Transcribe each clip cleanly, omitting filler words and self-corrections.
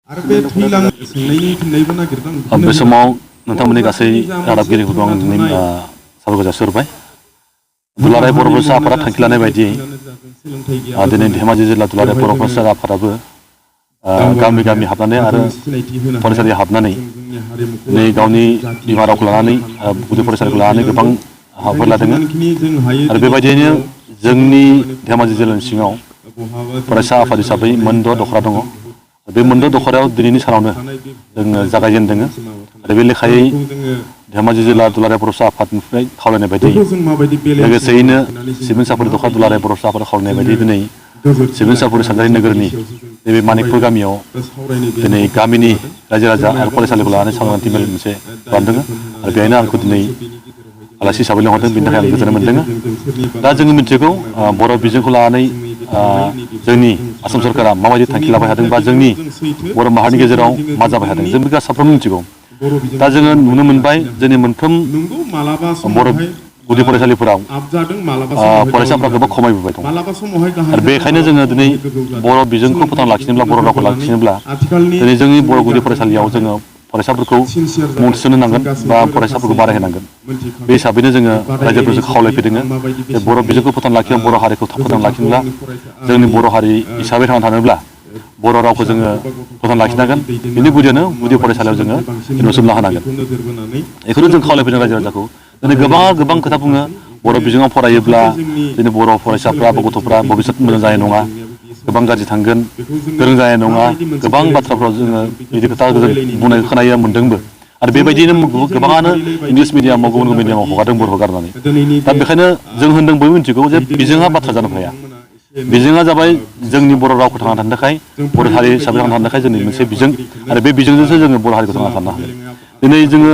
बे समाव नोंथांमोननि गासै रादाबगिरिफोरखौ आं दिनै साबायखर जासिहरबाय। दुलाराय बर' फरायसा आफादा थांखि लानाय बायदियै दिनै धेमाजि जिल्ला दुलाराय बर' फरायसा आफादाबो गामि गामि हाबनानै आरो फरायसालियाव हाबनानै दिनै गावनि बिमा रावखौ लानानै गुदि फरायसालिखौ लानानै गोबां हाबाफारि लादों आरो बेबायदियैनो जोंनि धेमाजि जिल्लानि सिङाव फरायसा आफाद हिसाबै मोनद' दखरा दङ। बे मोनद' दखरायाव दिनैनि सानावनो जोङो जागायजेनदों आरो बे लेखायै धेमाजि जिल्ला दुलाराय बर' आफादनिफ्राय खावलायनाय बायदि लोगोसेयैनो सिभिल सापरि दखरा दुलाराय बर' आफाद खावलायनाय बायदि दिनै सिभिल सापरि सानजारि नोगोरनि नैबे मानिकपुर गामियाव दिनै गामिनि रायजो राजा आरो फरायसालिखौ लानानै सांग्रांथि मेल मोनसे खालामदों आरो बेहायनो आंखौ दिनै आलासि हिसाबै लिंहरदों, बेनि थाखाय आं गोजोननाय मोनदों। दा जोङो मिथिगौ बर' बिजोंखौ लानानै जोंनि आसाम सरकारा माबायदि थांखि लाबाय थादों बा जोंनि बर' माहारिनि गेजेराव मा जाबाय थादों जों बेखौ साफ्रोमबो मिथिगौ। दा जोङो नुनो मोनबाय जोंनि मोनफ्रोम बर' गुदि फरायसालिफोराव फरायसाफ्रा गोबां खमायबोबाय दं आरो बेखायनो जोङो दिनै बर' बिजोंखौ फोथांना लाखिनोब्ला बर' रावखौ लाखिनोब्ला दिनै जोंनि बर' गुदि फरायसालियाव जोङो फरायसाफोरखौ मुं थिसनहोनांगोन बा फरायसाफोरखौ बारायहोनांगोन। बे हिसाबैनो जोङो रायजोफोरजों खावलायफैदों जे बर' बिजोंखौ फोथांना लाखिनो बर' हारिखौ फोथांना लाखिनोब्ला जोंनि बर' हारि हिसाबै थांना थानोब्ला बर' रावखौ जोङो फोथांना लाखिनांगोन। बेनि गुदियावनो गुदि फरायसालियाव जोङो एडमिसन लाहोनांगोन। बेखौनो जों खावलायफैदों रायजो राजाखौ। दिनै गोबां खोथा बुङो बर' बिजोङाव फरायोब्ला जोंनि बर' फरायसाफ्रा बा गथ'फ्रा भबिसत मोजां जानाय नङा, गोबां गाज्रि थांगोन, गोरों जानाय नङा, गोबां बाथ्राफ्राव जोङो बिदि खोथा बुंनाय खोनायो मोन्दोंबो आरो बेबायदिनो गोबाङानो इंलिस मिडियामाव गुबुन मिडियामाव हगारदों बर' हगारनानै। दा बेखायनो जों होनदों बयबो मिथिगौ जे बिजोङा बाथ्रा जानो हाया। बिजोङा जाबाय जोंनि बर' रावखौ थांना थानो थाखाय, बर' हारि हिसाबै थांना थानो थाखाय जोंनि मोनसे बिजों आरो बे बिजोंजोंसो जोङो बर' हारिखौ थांना थानो हागोन। दिनै जोङो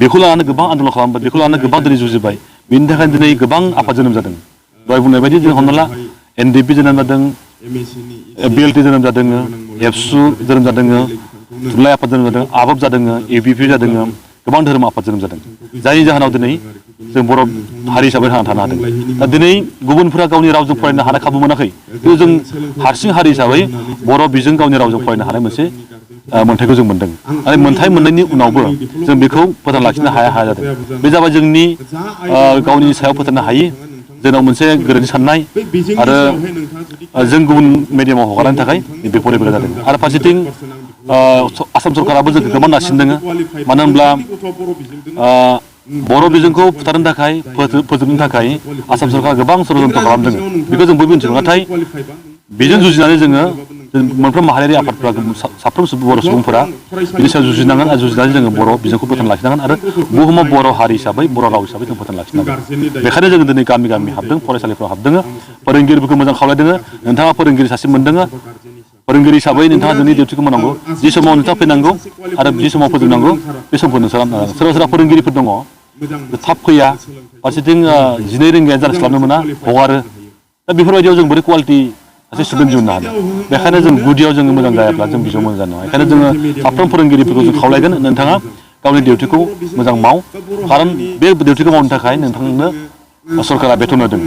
बेखौ लानानै गोबां आन्दलन खालामबाय, बेखौ लानानै गोबां दिनै जुजिबाय। बेनि थाखायनो दिनै गोबां आफाद जोनोम जादों। दहाय बुंनाय बायदि जों हमना ला NDP जोनोम जादों, BLT जोनोम जादों, एबसु जोनोम जादों, थुनलाइ आफाद जोनोम जादों, आबोफ जादों, ABP जादों, गोबां धोरोम आफाद जोनोम जादों। जायनि जाहोनाव दिनै जों बर' हारि हिसाबै थांना थानो हादों। दा दिनै गुबुनफोरा गावनि रावजों फरायनो हानाय खाबु मोनाखै, खिन्थु जों हारसिं हारि हिसाबै बर' बिजों गावनि रावजों फरायनो हानाय मोनसे मोन्थायखौ जों मोनदों आरो मोन्थाय मोननायनि उनावबो जों बेखौ फोथांना लाखिनो हाया जादों। बे जाबाय जोंनि गावनि सायाव फोथांनो हायि जोंनाव मोनसे गोरोन्थि साननाय आरो जों गुबुन मिडियामाव हगारनायनि थाखाय बे फरायबोनाय जादों। आरो फारसेथिं आसाम सरकाराबो जोंखौ गोबां नारसिनदों। मानो होनब्ला बर' बिजोंखौ फुथारनो थाखाय फोजोबनो थाखाय आसाम सरकारा गोबां षड़यन्त्र खालामदों। बेखौ जों बयबो मिथिगौ। नाथाय बेजों जुजिनानै जोङो मोनफ्रोम माहारियारि आफादफ्रा साफ्रोम बर' सुबुंफोरा बिनि सायाव जुजिनांगोन आरो जुजिनानै जोङो बर' बिजोंखौ फोथांना लाखिनांगोन आरो बुहुमाव बर' हारि हिसाबै बर' राव हिसाबै जों फोथांना लाखिनांगोन। बेखायनो जोङो दिनै गामि गामि हाबदों, फरायसालिफ्राव हाबदों, फोरोंगिरिफोरखौ मोजां खावलायदों। नोंथाङा फोरोंगिरि सासे मोनदों, फोरोंगिरि हिसाबै नोंथाङा नोंनि डिउटिखौ मावनांगौ। जि समाव नोंथाङा फैनांगौ आरो जि समाव फोजोबनांगौ बे समखौ नोंसोर खालामनांगोन। सोरबा सोरबा फोरोंगिरिफोर दङ थाब फैया, फारसेथिं 12 रिंगायानो जास्लाबनो मोना, हगारो। दा बेफोरबायदियाव जों बोरै कुवालिटि सासे स्टुडेन्ट दिहुननो हानो? बेखायनो जों गुदियाव जोङो मोजां जायाब्ला जों बिजौआव मोजां जानो नङा। बेखायनो जोङो साफ्रोम फोरोंगिरिफोरखौ जों खावलायगोन नोंथाङा गावनि डिउटिखौ मोजां माव, खारन बे डिउटिखौ मावनो थाखाय नोंथांनो सरकारा बेथन होदों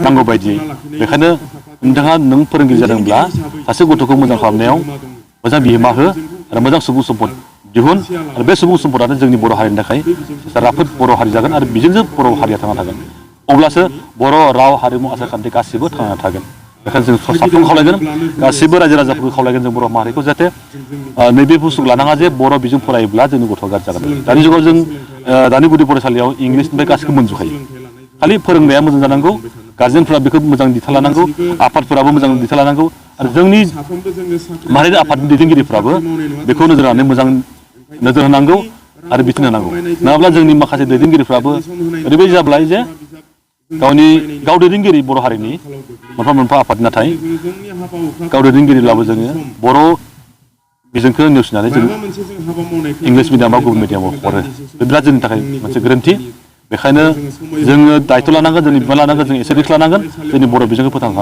नांगौ बायदियै। बेखायनो नोंथाङा नों फोरोंगिरि जादोंब्ला सासे गथ'खौ मोजां खालामनायाव मोजां बिहोमा हो आरो मोजां सुबुं सम्पद दिहुन आरो बे सुबुं सम्पदानो जोंनि बर' हारिनि थाखाय राफोद बर' हारि जागोन आरो बेजोंसो बर' हारिया थांना थागोन। अब्लासो बर' राव, हारिमु, आसारखान्थि गासिबो थांना थागोन। बेखायनो जों साफ्रोमबो खावलायगोन, गासिबो रायजो राजाफोरखौ खावलायगोन जों बर' माहारिखौ जाहाथे नैबे बुस्थुखौ लानाङा जे बर' बिजों फरायोब्ला जोंनि गथ'आ गाज्रि जागोन। दानि जुगाव जों दानि गुदि फरायसालियाव इंलिसनिफ्राय गासिखौबो मोनजोबखायो। खालि फोरोंनाया मोजां जानांगौ, गार्जेनफोरा बेखौ मोजां दिथा लानांगौ, आफादफोराबो मोजां दिथा लानांगौ आरो जोंनि माहारियारि आफादनि दैदेनगिरिफ्राबो बेखौ नोजोर होनानै मोजां नोजोर होनांगौ आरो बिथोन होनांगौ। नङाब्ला जोंनि माखासे दैदेनगिरिफ्राबो ओरैबायदि जाब्लाय जे गाव दैदेनगिरि बर' हारिनि मोनफा मोनफा आफाद, नाथाय गाव दैदेनगिरिब्लाबो जोङो बर' बिजोंखौ नेवसिनानै जों इंलिस मिडियाम बा गुबुन मिडियामाव हरो। बे बिराद जोंनि थाखाय मोनसे गोरोन्थि। बेखायनो जोङो दायथ' लानांगोन, जोंनि बिबान लानांगोन, जों एसे रिस्क लानांगोन जोंनि बर' बिजोंखौ फोथांनो